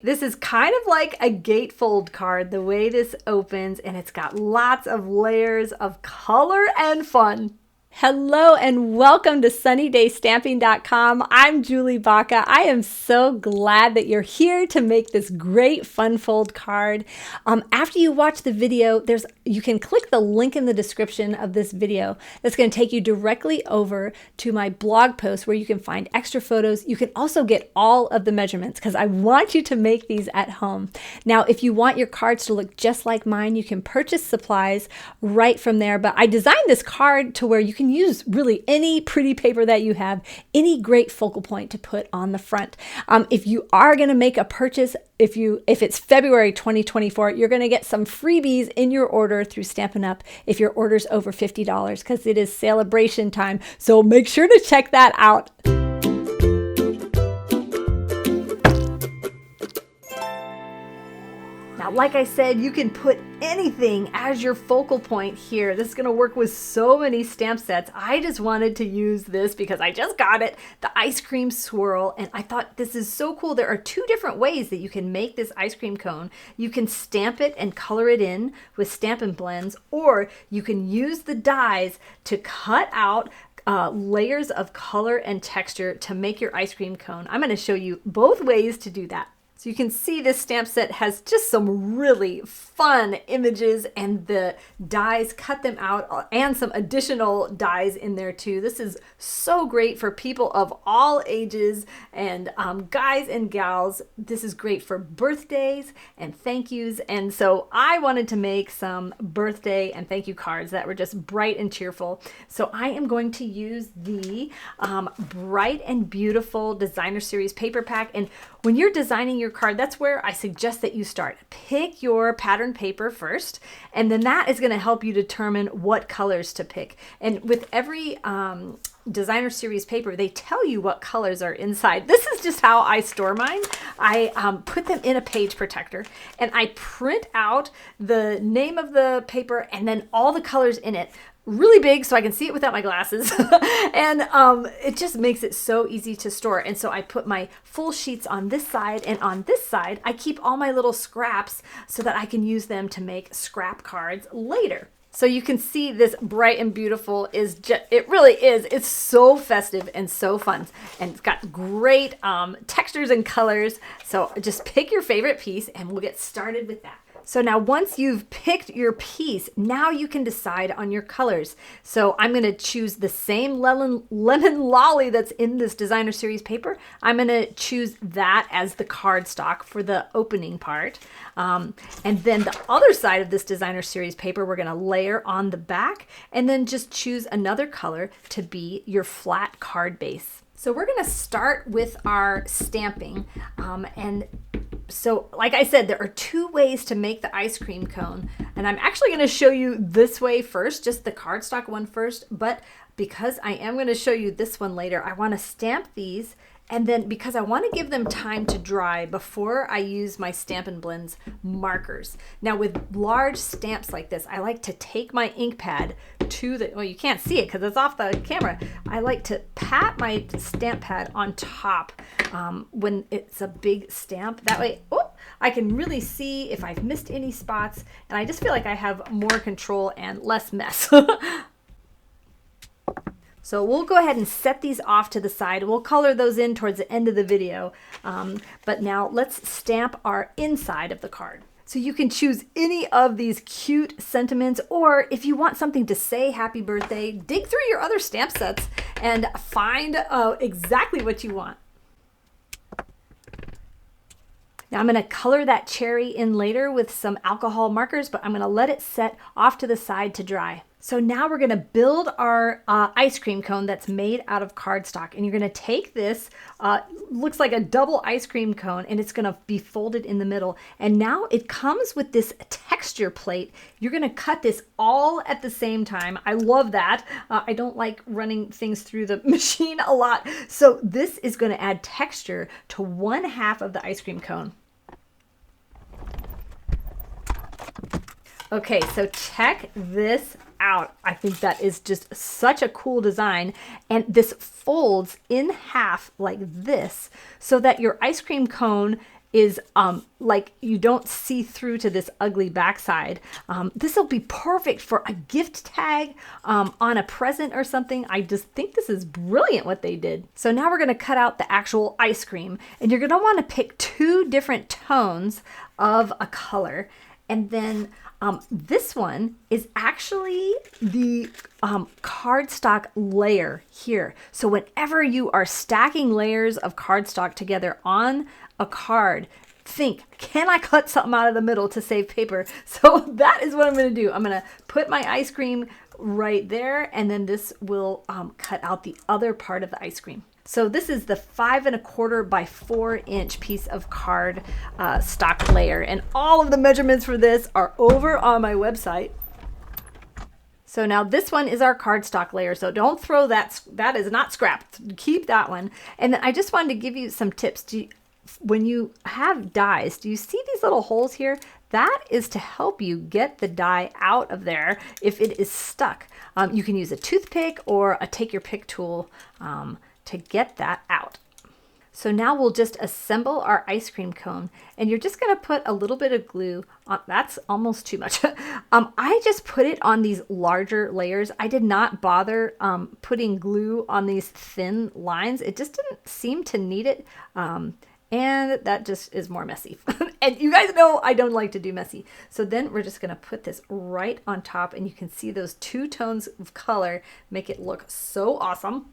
This is kind of like a gatefold card, the way this opens, and it's got lots of layers of color and fun. Hello and welcome to sunnydaystamping.com. I'm Julie Baca. I am so glad that you're here to make this great fun fold card. After you watch the video, you can click the link in the description of this video. That's going to take you directly over to my blog post where you can find extra photos. You can also get all of the measurements because I want you to make these at home. Now, if you want your cards to look just like mine, you can purchase supplies right from there. But I designed this card to where you can use really any pretty paper that you have, any great focal point to put on the front. If you are going to make a purchase, if it's February 2024, you're going to get some freebies in your order through Stampin' Up! If your order's over $50 because it is Sale-a-bration time. So make sure to check that out. Now, like I said, you can put anything as your focal point here. This is going to work with so many stamp sets. I just wanted to use this because I just got it, the ice cream swirl, and I thought this is so cool. There are two different ways that you can make this ice cream cone. You can stamp it and color it in with Stampin' Blends, or you can use the dies to cut out layers of color and texture to make your ice cream cone. I'm going to show you both ways to do that. So you can see this stamp set has just some really fun images, and the dies cut them out and some additional dies in there too. This is so great for people of all ages and guys and gals. This is great for birthdays and thank yous. And so I wanted to make some birthday and thank you cards that were just bright and cheerful. So I am going to use the Bright and Beautiful Designer Series paper pack. And when you're designing your card, that's where I suggest that you start. Pick your pattern paper first, and then that is going to help you determine what colors to pick. And with every designer series paper, they tell you what colors are inside. This is just how I store mine. I put them in a page protector, and I print out the name of the paper and then all the colors in it really big so I can see it without my glasses. And it just makes it so easy to store. And so I put my full sheets on this side, and on this side I keep all my little scraps so that I can use them to make scrap cards later. So you can see this Bright and Beautiful is just, it really is. It's so festive and so fun. And it's got great textures and colors. So just pick your favorite piece and we'll get started with that. So now once you've picked your piece, now you can decide on your colors. So I'm going to choose the same lemon lolly that's in this designer series paper. I'm going to choose that as the cardstock for the opening part. And then the other side of this designer series paper, we're going to layer on the back and then just choose another color to be your flat card base. So we're going to start with our stamping. So like I said, there are two ways to make the ice cream cone, and I'm actually going to show you this way first, just the cardstock one first, but because I am going to show you this one later, I want to stamp these, and then because I want to give them time to dry before I use my Stampin' Blends markers. Now with large stamps like this, I like to take my ink pad to the, well, you can't see it because it's off the camera. I like to pat my stamp pad on top when it's a big stamp. That way, oh, I can really see if I've missed any spots, and I just feel like I have more control and less mess. So we'll go ahead and set these off to the side. We'll color those in towards the end of the video. But now let's stamp our inside of the card. So you can choose any of these cute sentiments, or if you want something to say happy birthday, dig through your other stamp sets and find exactly what you want. Now I'm going to color that cherry in later with some alcohol markers, but I'm going to let it set off to the side to dry. So now we're going to build our ice cream cone that's made out of cardstock. And you're going to take this, looks like a double ice cream cone, and it's going to be folded in the middle. And now it comes with this texture plate. You're going to cut this all at the same time. I love that. I don't like running things through the machine a lot. So this is going to add texture to one half of the ice cream cone. Okay, so check this out. I think that is just such a cool design. And this folds in half like this so that your ice cream cone is like you don't see through to this ugly backside. This will be perfect for a gift tag on a present or something. I just think this is brilliant what they did. So now we're going to cut out the actual ice cream, and you're going to want to pick 2 different tones of a color. And then this one is actually the cardstock layer here. So whenever you are stacking layers of cardstock together on a card, think, can I cut something out of the middle to save paper? So that is what I'm going to do. I'm going to put my ice cream right there, and then this will cut out the other part of the ice cream. So this is the 5 1/4 by 4 inch piece of card stock layer, and all of the measurements for this are over on my website. So now this one is our cardstock layer, so don't throw that. That is not scrapped. Keep that one. And then I just wanted to give you some tips. When you have dies, do you see these little holes here? That is to help you get the die out of there if it is stuck. You can use a toothpick or a take your pick tool to get that out. So now we'll just assemble our ice cream cone, and you're just going to put a little bit of glue on. That's almost too much. I just put it on these larger layers. I did not bother putting glue on these thin lines. It just didn't seem to need it. And that just is more messy. And you guys know I don't like to do messy. So then we're just going to put this right on top, and you can see those 2 tones of color make it look so awesome.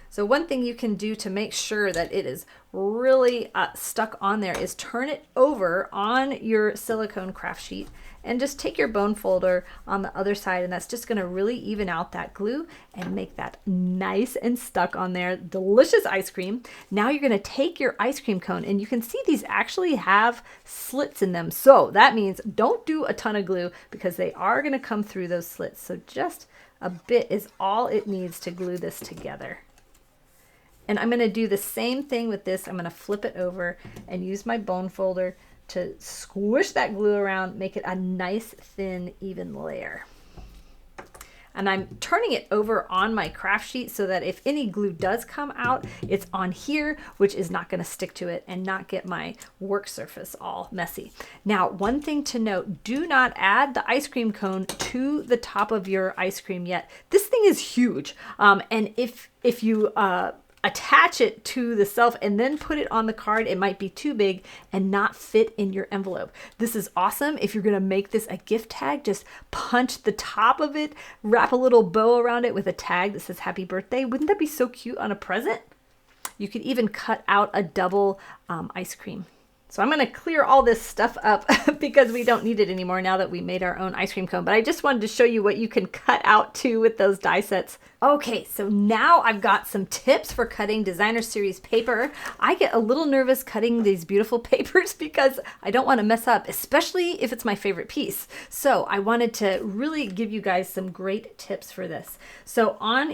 So one thing you can do to make sure that it is really stuck on there is turn it over on your silicone craft sheet and just take your bone folder on the other side, and that's just going to really even out that glue and make that nice and stuck on there. Delicious ice cream. Now you're going to take your ice cream cone, and you can see these actually have slits in them. So that means don't do a ton of glue because they are going to come through those slits. So just a bit is all it needs to glue this together. And I'm going to do the same thing with this. I'm going to flip it over and use my bone folder to squish that glue around, make it a nice, thin, even layer. And I'm turning it over on my craft sheet so that if any glue does come out, it's on here, which is not going to stick to it and not get my work surface all messy. Now, one thing to note, do not add the ice cream cone to the top of your ice cream yet. This thing is huge. And if you attach it to the self and then put it on the card, it might be too big and not fit in your envelope. This is awesome if you're going to make this a gift tag. Just punch the top of it, wrap a little bow around it with a tag that says happy birthday. Wouldn't that be so cute on a present? You could even cut out a double ice cream. So I'm going to clear all this stuff up because we don't need it anymore now that we made our own ice cream cone. But I just wanted to show you what you can cut out too with those die sets. Okay, so now I've got some tips for cutting designer series paper. I get a little nervous cutting these beautiful papers because I don't want to mess up, especially if it's my favorite piece. So I wanted to really give you guys some great tips for this. So on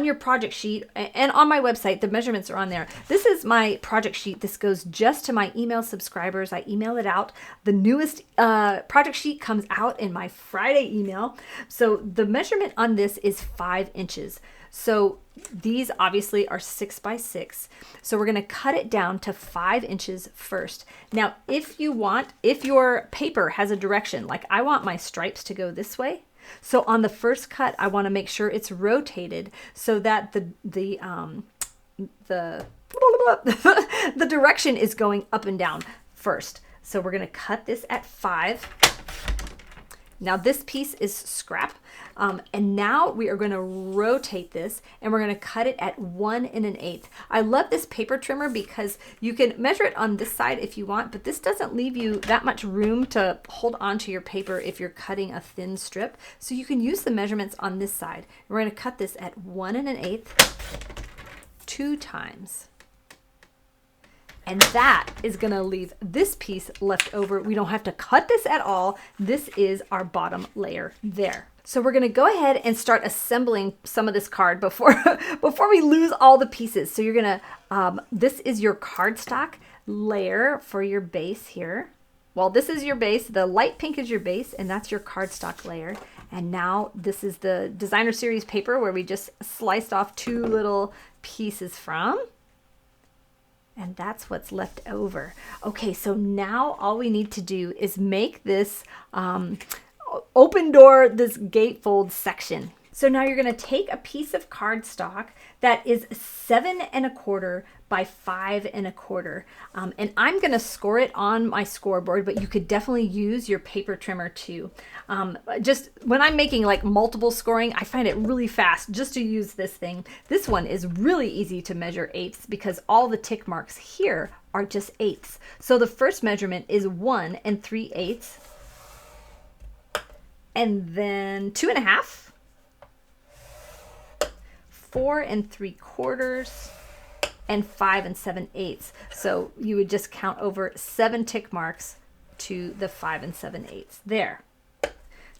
your project sheet and on my website, the measurements are on there. This is my project sheet. This goes just to my email subscribers. I email it out. The newest project sheet comes out in my Friday email. So the measurement on this is 5 inches. So these obviously are 6 by 6. So we're going to cut it down to 5 inches first. Now, if your paper has a direction, like I want my stripes to go this way, so on the first cut, I want to make sure it's rotated so that the direction is going up and down first. So we're going to cut this at 5. Now this piece is scrap. And now we are going to rotate this and we're going to cut it at 1 1/8. I love this paper trimmer because you can measure it on this side if you want, but this doesn't leave you that much room to hold onto your paper if you're cutting a thin strip. So you can use the measurements on this side. We're going to cut this at 1 1/8 2 times. And that is going to leave this piece left over. We don't have to cut this at all. This is our bottom layer there. So we're going to go ahead and start assembling some of this card before we lose all the pieces. So you're going to, this is your cardstock layer for your base here. Well, this is your base. The light pink is your base, and that's your cardstock layer. And now this is the designer series paper where we just sliced off 2 little pieces from. And that's what's left over. Okay, so now all we need to do is make this open door, this gatefold section. So now you're going to take a piece of cardstock that is 7¼ by 5¼ and I'm going to score it on my scoreboard, but you could definitely use your paper trimmer too. Just when I'm making like multiple scoring, I find it really fast just to use this thing. This one is really easy to measure eighths because all the tick marks here are just eighths. So the first measurement is 1 3/8, and then 2½, 4 3/4, and 5 7/8. So you would just count over 7 tick marks to the 5 7/8 there.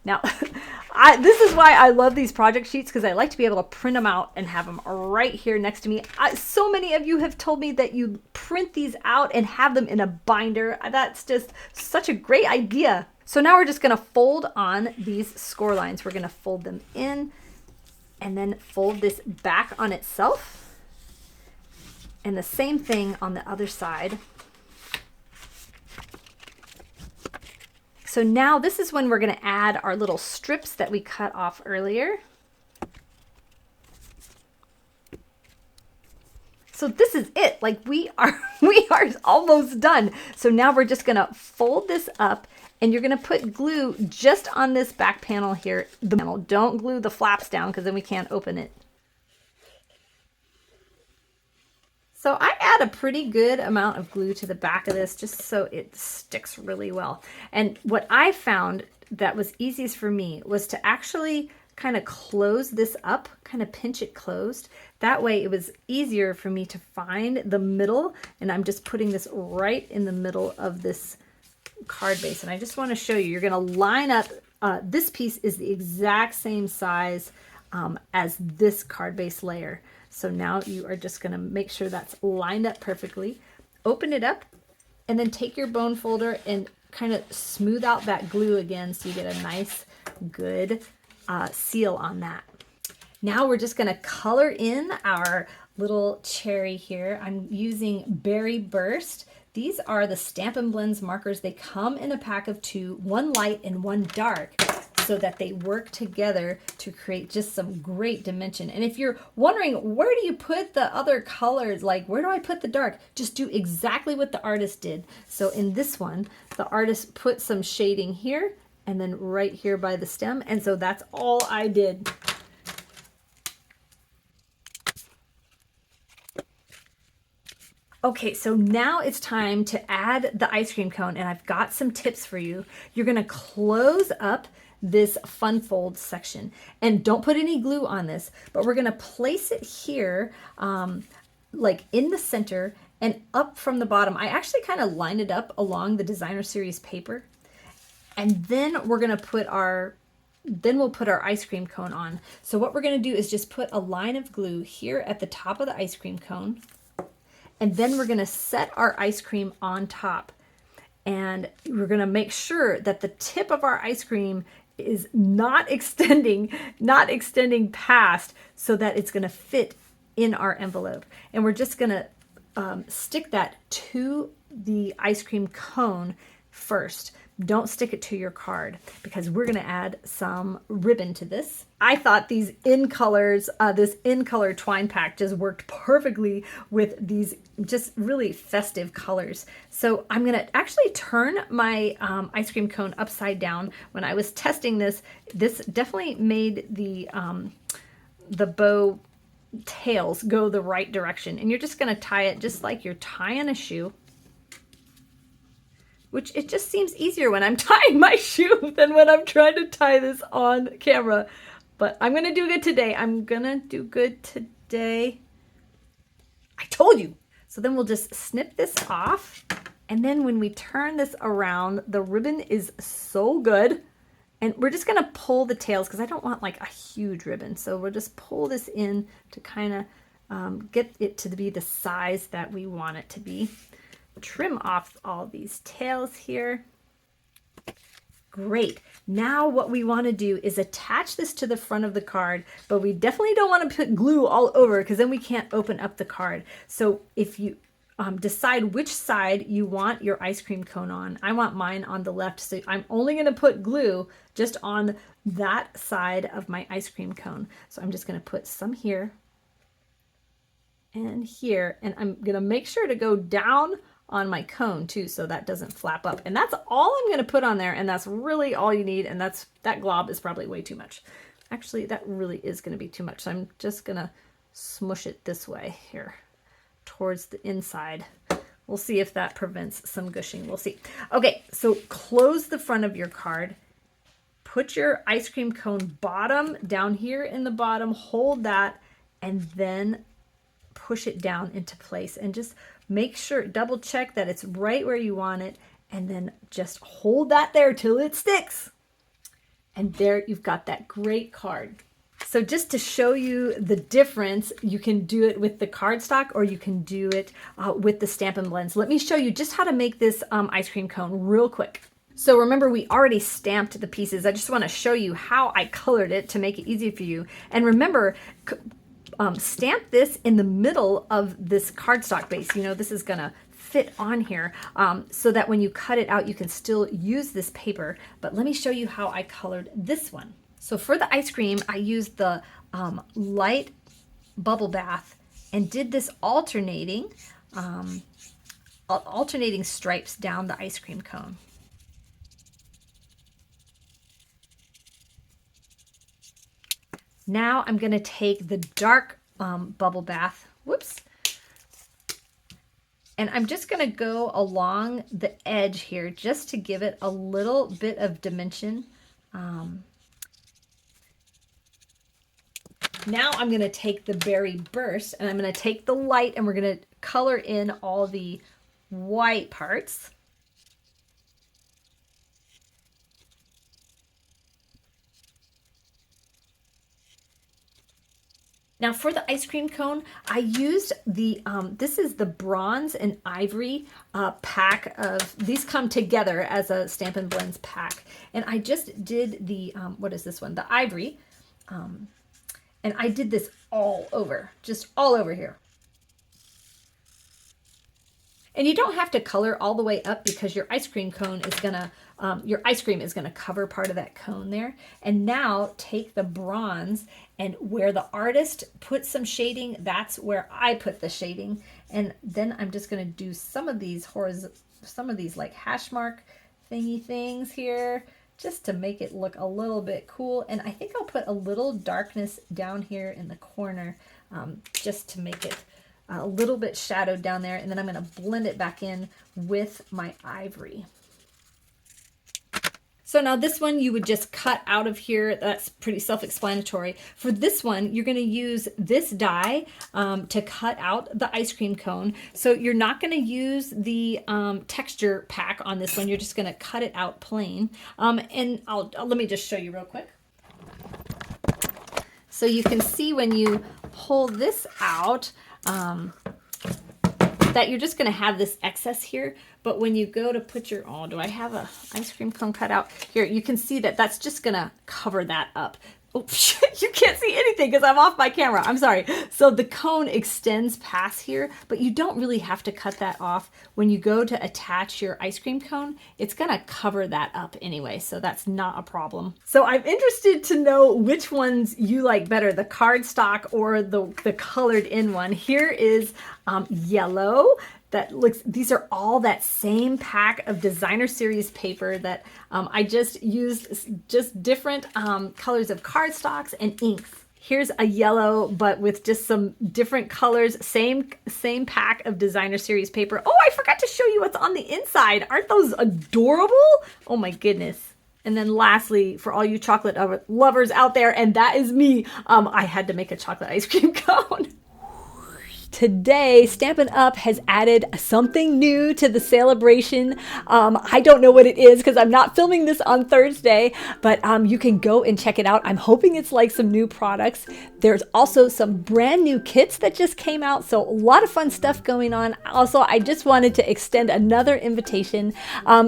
Now, this is why I love these project sheets, because I like to be able to print them out and have them right here next to me. So many of you have told me that you print these out and have them in a binder. That's just such a great idea. So now we're just going to fold on these score lines. We're going to fold them in and then fold this back on itself. And the same thing on the other side. So now this is when we're going to add our little strips that we cut off earlier. So this is it. Like we are almost done. So now we're just going to fold this up, and you're going to put glue just on this back panel here. The panel. Don't glue the flaps down, because then we can't open it. So I add a pretty good amount of glue to the back of this just so it sticks really well. And what I found that was easiest for me was to actually kind of close this up, kind of pinch it closed. That way it was easier for me to find the middle, and I'm just putting this right in the middle of this card base. And I just want to show you, you're going to line up, this piece is the exact same size as this card base layer. So now you are just going to make sure that's lined up perfectly. Open it up, and then take your bone folder and kind of smooth out that glue again so you get a nice, good seal on that. Now we're just going to color in our little cherry here. I'm using Berry Burst. These are the Stampin' Blends markers. They come in a pack of 2, one light and one dark, so that they work together to create just some great dimension. And if you're wondering, where do you put the other colors? Like, where do I put the dark? Just do exactly what the artist did. So in this one, the artist put some shading here and then right here by the stem. And so that's all I did. Okay, so now it's time to add the ice cream cone, and I've got some tips for you. You're gonna close up this fun fold section, and don't put any glue on this, but we're gonna place it here like in the center and up from the bottom. I actually kind of lined it up along the designer series paper, and then we're gonna put we'll put our ice cream cone on. So what we're gonna do is just put a line of glue here at the top of the ice cream cone, and then we're gonna set our ice cream on top, and we're gonna make sure that the tip of our ice cream is not extending past, so that it's gonna fit in our envelope. And we're just gonna stick that to the ice cream cone first. Don't stick it to your card, because we're gonna add some ribbon to this. I thought these in colors, this in color twine pack just worked perfectly with these just really festive colors. So I'm gonna actually turn my ice cream cone upside down. When I was testing this, this definitely made the bow tails go the right direction. And you're just gonna tie it just like you're tying a shoe, which it just seems easier when I'm tying my shoe than when I'm trying to tie this on camera. But I'm gonna do good today. I'm gonna do good today. I told you. So then we'll just snip this off. And then when we turn this around, the ribbon is so good. And we're just gonna pull the tails, because I don't want like a huge ribbon. So we'll just pull this in to kind of get it to be the size that we want it to be. Trim off all these tails here. Great. Now what we want to do is attach this to the front of the card, but we definitely don't want to put glue all over, because then we can't open up the card. So if you decide which side you want your ice cream cone on. I want mine on the left, so I'm only going to put glue just on that side of my ice cream cone. So I'm just going to put some here and here, and I'm going to make sure to go down on my cone too, so that doesn't flap up. And that's all I'm going to put on there, and that's really all you need. And that glob is probably way too much. Actually, that really is going to be too much. So I'm just going to smush it this way here towards the inside. We'll see if that prevents some gushing. We'll see. Okay, so close the front of your card. Put your ice cream cone bottom down here in the bottom, hold that, and then push it down into place. And just make sure, double check that it's right where you want it, and then just hold that there till it sticks. And there you've got that great card. So just to show you the difference, you can do it with the cardstock or you can do it with the Stampin' Blends. Let me show you just how to make this ice cream cone real quick. So remember, we already stamped the pieces. I just want to show you how I colored it to make it easy for you. And remember, stamp this in the middle of this cardstock base. You know, this is going to fit on here so that when you cut it out, you can still use this paper. But let me show you how I colored this one. So for the ice cream, I used the light bubble bath and did this alternating stripes down the ice cream cone. Now I'm going to take the dark bubble bath, whoops, and I'm just going to go along the edge here just to give it a little bit of dimension. Now I'm going to take the berry burst and I'm going to take the light and we're going to color in all the white parts. Now for the ice cream cone, I used the, this is the bronze and ivory pack of, these come together as a Stampin' Blends pack. And I just did the, what is this one? The ivory. And I did this all over, just all over here. And you don't have to color all the way up because your ice cream cone is gonna, your ice cream is gonna cover part of that cone there. And now take the bronze, and where the artist put some shading, that's where I put the shading. And then I'm just gonna do some of these like hash mark thingy things here, just to make it look a little bit cool. And I think I'll put a little darkness down here in the corner just to make it a little bit shadowed down there. And then I'm going to blend it back in with my ivory. So now this one you would just cut out of here. That's pretty self-explanatory. For this one, you're going to use this die to cut out the ice cream cone. So you're not going to use the texture pack on this one. You're just going to cut it out plain. And let me just show you real quick. So you can see when you pull this out, that you're just going to have this excess here. But when you go to put your, oh, do I have a ice cream cone cut out? Here, you can see that that's just going to cover that up. Oh, you can't see anything because I'm off my camera. I'm sorry. So the cone extends past here, but you don't really have to cut that off. When you go to attach your ice cream cone, it's going to cover that up anyway. So that's not a problem. So I'm interested to know which ones you like better, the cardstock or the colored in one. Here is yellow. That looks, these are all that same pack of designer series paper that I just used, just different colors of cardstocks and inks. Here's a yellow, but with just some different colors, same pack of designer series paper. Oh, I forgot to show you what's on the inside. Aren't those adorable? Oh my goodness. And then lastly, for all you chocolate lovers out there, and that is me, I had to make a chocolate ice cream cone. Today, Stampin' Up! Has added something new to the Sale-a-bration. I don't know what it is because I'm not filming this on Thursday, but you can go and check it out. I'm hoping it's like some new products. There's also some brand new kits that just came out, so a lot of fun stuff going on. Also, I just wanted to extend another invitation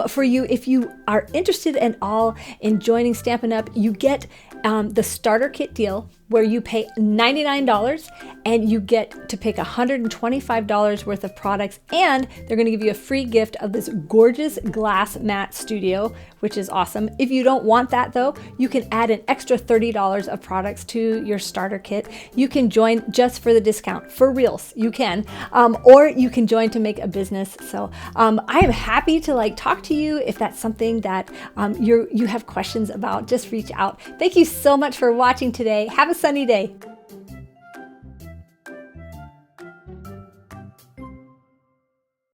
for you. If you are interested at all in joining Stampin' Up!, you get the starter kit deal. where you pay $99 and you get to pick $125 worth of products, and they're going to give you a free gift of this gorgeous glass mat studio, which is awesome. If you don't want that though, you can add an extra $30 of products to your starter kit. You can join just for the discount, for reals, you can, or you can join to make a business. So I am happy to talk to you if that's something that you have questions about. Just reach out. Thank you so much for watching today. Have a sunny day.